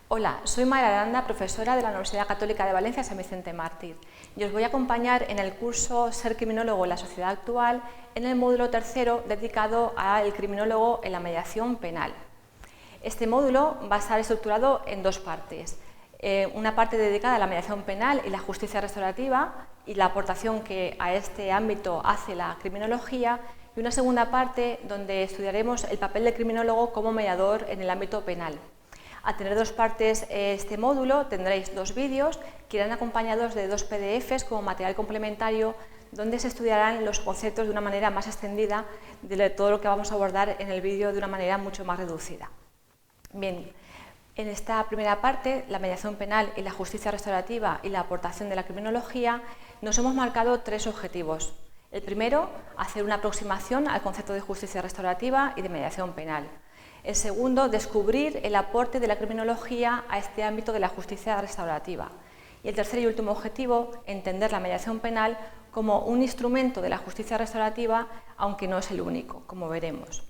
Hola, soy Mayra Aranda, profesora de la Universidad Católica de Valencia San Vicente Mártir, y os voy a acompañar en el curso Ser criminólogo en la sociedad actual en el módulo tercero dedicado al criminólogo en la mediación penal. Este módulo va a estar estructurado en dos partes. Una parte dedicada a la mediación penal y la justicia restaurativa y la aportación que a este ámbito hace la criminología, y una segunda parte donde estudiaremos el papel del criminólogo como mediador en el ámbito penal. Al tener dos partes este módulo tendréis dos vídeos que irán acompañados de dos PDFs como material complementario donde se estudiarán los conceptos de una manera más extendida de todo lo que vamos a abordar en el vídeo de una manera mucho más reducida. Bien, en esta primera parte, la mediación penal y la justicia restaurativa y la aportación de la criminología, nos hemos marcado tres objetivos. El primero, hacer una aproximación al concepto de justicia restaurativa y de mediación penal. El segundo, descubrir el aporte de la criminología a este ámbito de la justicia restaurativa. Y el tercer y último objetivo, entender la mediación penal como un instrumento de la justicia restaurativa, aunque no es el único, como veremos.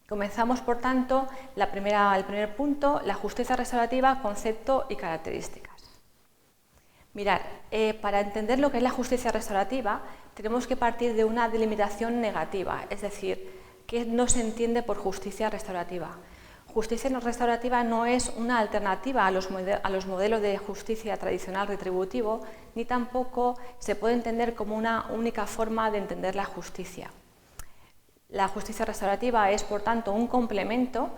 Comenzamos, por tanto, el primer punto, la justicia restaurativa, concepto y características. Mirad, para entender lo que es la justicia restaurativa, tenemos que partir de una delimitación negativa, es decir, ¿qué no se entiende por justicia restaurativa? Justicia restaurativa no es una alternativa a los modelos de justicia tradicional retributivo, ni tampoco se puede entender como una única forma de entender la justicia. La justicia restaurativa es, por tanto, un complemento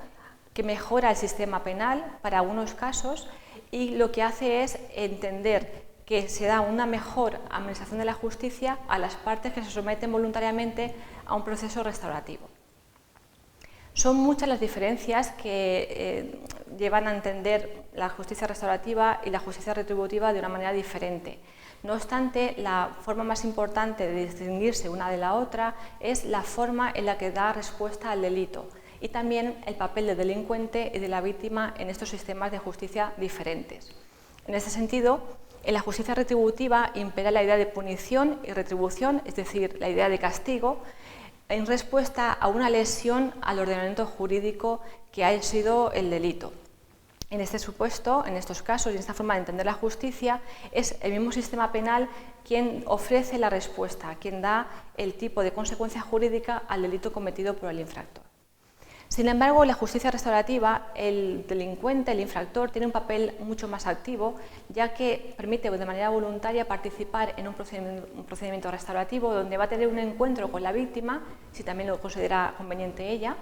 que mejora el sistema penal para algunos casos y lo que hace es entender que se da una mejor administración de la justicia a las partes que se someten voluntariamente a un proceso restaurativo. Son muchas las diferencias que llevan a entender la justicia restaurativa y la justicia retributiva de una manera diferente. No obstante, la forma más importante de distinguirse una de la otra es la forma en la que da respuesta al delito y también el papel del delincuente y de la víctima en estos sistemas de justicia diferentes. En este sentido, en la justicia retributiva impera la idea de punición y retribución, es decir, la idea de castigo, en respuesta a una lesión al ordenamiento jurídico que ha sido el delito. En este supuesto, en estos casos y en esta forma de entender la justicia, es el mismo sistema penal quien ofrece la respuesta, quien da el tipo de consecuencia jurídica al delito cometido por el infractor. Sin embargo, en la justicia restaurativa, el delincuente, el infractor, tiene un papel mucho más activo, ya que permite de manera voluntaria participar en un procedimiento restaurativo donde va a tener un encuentro con la víctima, si también lo considera conveniente ella,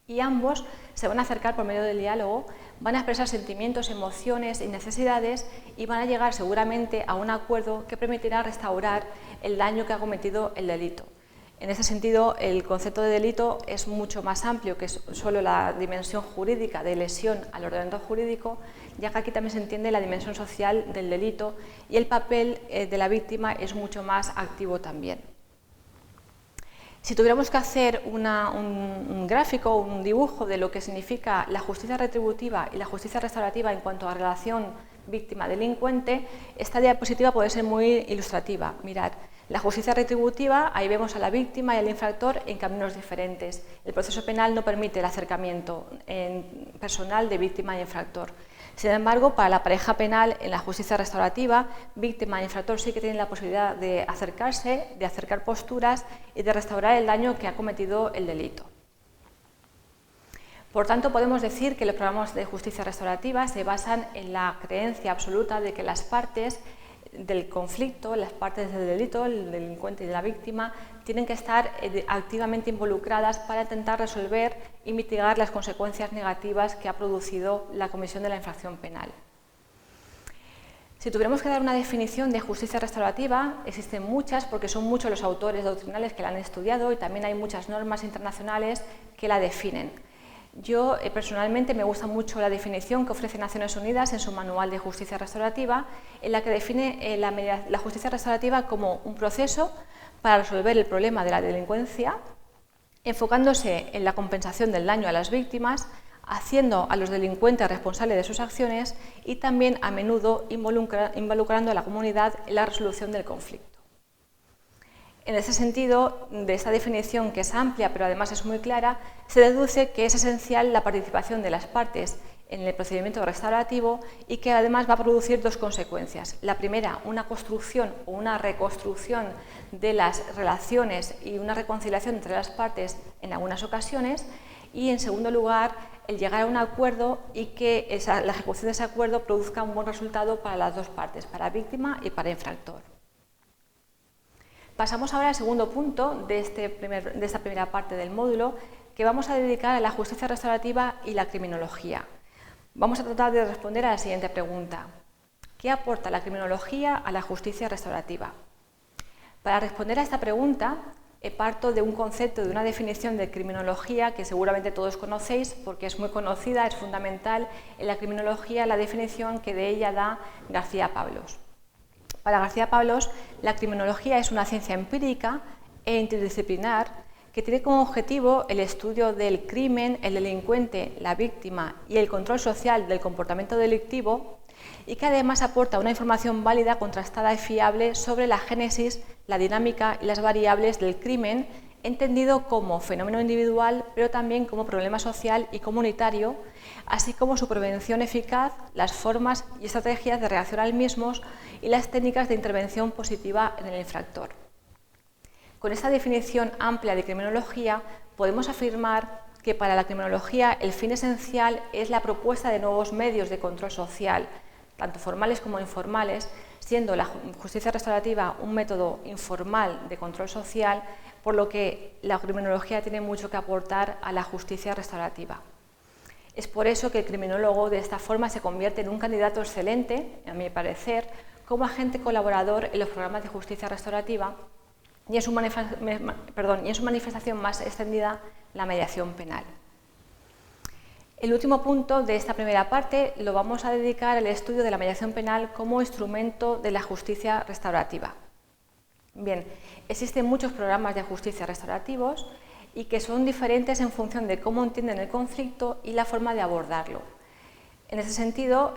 y ambos se van a acercar por medio del diálogo, van a expresar sentimientos, emociones y necesidades y van a llegar seguramente a un acuerdo que permitirá restaurar el daño que ha cometido el delito. En este sentido, el concepto de delito es mucho más amplio que solo la dimensión jurídica de lesión al ordenamiento jurídico, ya que aquí también se entiende la dimensión social del delito y el papel de la víctima es mucho más activo también. Si tuviéramos que hacer un gráfico, un dibujo de lo que significa la justicia retributiva y la justicia restaurativa en cuanto a relación víctima-delincuente, esta diapositiva puede ser muy ilustrativa. Mirad, la justicia retributiva, ahí vemos a la víctima y al infractor en caminos diferentes. El proceso penal no permite el acercamiento personal de víctima y infractor. Sin embargo, para la pareja penal, en la justicia restaurativa, víctima e infractor sí que tienen la posibilidad de acercarse, de acercar posturas y de restaurar el daño que ha cometido el delito. Por tanto, podemos decir que los programas de justicia restaurativa se basan en la creencia absoluta de que las partes del conflicto, las partes del delito, el delincuente y la víctima, tienen que estar activamente involucradas para intentar resolver y mitigar las consecuencias negativas que ha producido la comisión de la infracción penal. Si tuviéramos que dar una definición de justicia restaurativa, existen muchas porque son muchos los autores doctrinales que la han estudiado y también hay muchas normas internacionales que la definen. Yo personalmente me gusta mucho la definición que ofrece Naciones Unidas en su Manual de Justicia Restaurativa, en la que define la justicia restaurativa como un proceso para resolver el problema de la delincuencia, enfocándose en la compensación del daño a las víctimas, haciendo a los delincuentes responsables de sus acciones y también a menudo involucrando a la comunidad en la resolución del conflicto. En ese sentido, de esta definición, que es amplia pero además es muy clara, se deduce que es esencial la participación de las partes en el procedimiento restaurativo y que además va a producir dos consecuencias. La primera, una construcción o una reconstrucción de las relaciones y una reconciliación entre las partes en algunas ocasiones, y en segundo lugar, el llegar a un acuerdo y que la ejecución de ese acuerdo produzca un buen resultado para las dos partes, para víctima y para infractor. Pasamos ahora al segundo punto de esta primera parte del módulo, que vamos a dedicar a la justicia restaurativa y la criminología. Vamos a tratar de responder a la siguiente pregunta: ¿qué aporta la criminología a la justicia restaurativa? Para responder a esta pregunta, parto de un concepto, de una definición de criminología que seguramente todos conocéis porque es muy conocida, es fundamental en la criminología la definición que de ella da García Pablos. Para García Pablos, la criminología es una ciencia empírica e interdisciplinar que tiene como objetivo el estudio del crimen, el delincuente, la víctima y el control social del comportamiento delictivo, y que además aporta una información válida, contrastada y fiable sobre la génesis, la dinámica y las variables del crimen, entendido como fenómeno individual, pero también como problema social y comunitario, así como su prevención eficaz, las formas y estrategias de reacción al mismo y las técnicas de intervención positiva en el infractor. Con esta definición amplia de criminología, podemos afirmar que para la criminología el fin esencial es la propuesta de nuevos medios de control social, tanto formales como informales, siendo la justicia restaurativa un método informal de control social, por lo que la criminología tiene mucho que aportar a la justicia restaurativa. Es por eso que el criminólogo de esta forma se convierte en un candidato excelente, a mi parecer, como agente colaborador en los programas de justicia restaurativa y en su manifestación más extendida, la mediación penal. El último punto de esta primera parte lo vamos a dedicar al estudio de la mediación penal como instrumento de la justicia restaurativa. Bien, existen muchos programas de justicia restaurativos y que son diferentes en función de cómo entienden el conflicto y la forma de abordarlo. En ese sentido,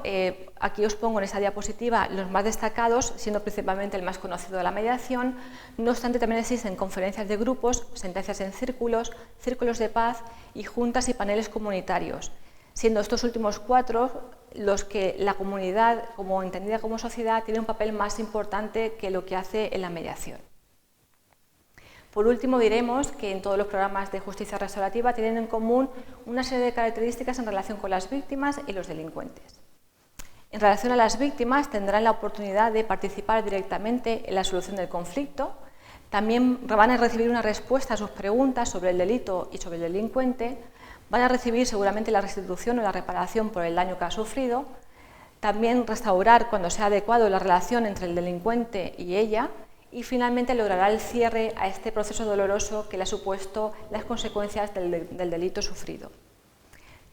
aquí os pongo en esta diapositiva los más destacados, siendo principalmente el más conocido de la mediación. No obstante, también existen conferencias de grupos, sentencias en círculos, círculos de paz y juntas y paneles comunitarios, siendo estos últimos cuatro los que la comunidad, como entendida como sociedad, tiene un papel más importante que lo que hace en la mediación. Por último, diremos que en todos los programas de justicia restaurativa tienen en común una serie de características en relación con las víctimas y los delincuentes. En relación a las víctimas, tendrán la oportunidad de participar directamente en la solución del conflicto. También van a recibir una respuesta a sus preguntas sobre el delito y sobre el delincuente. Van a recibir seguramente la restitución o la reparación por el daño que ha sufrido. También restaurar, cuando sea adecuado, la relación entre el delincuente y ella. Y finalmente logrará el cierre a este proceso doloroso que le ha supuesto las consecuencias del delito sufrido.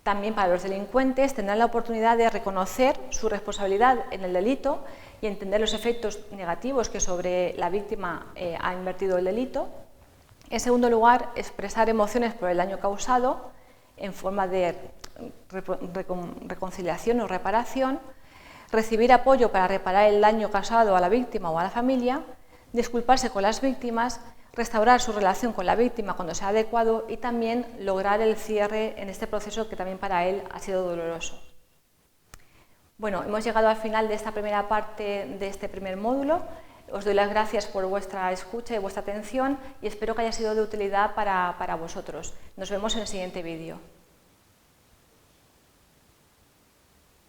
También para los delincuentes tendrán la oportunidad de reconocer su responsabilidad en el delito y entender los efectos negativos que sobre la víctima ha invertido el delito. En segundo lugar, expresar emociones por el daño causado en forma de reconciliación o reparación, recibir apoyo para reparar el daño causado a la víctima o a la familia, disculparse con las víctimas, restaurar su relación con la víctima cuando sea adecuado y también lograr el cierre en este proceso que también para él ha sido doloroso. Bueno, hemos llegado al final de esta primera parte de este primer módulo. Os doy las gracias por vuestra escucha y vuestra atención y espero que haya sido de utilidad para vosotros. Nos vemos en el siguiente vídeo.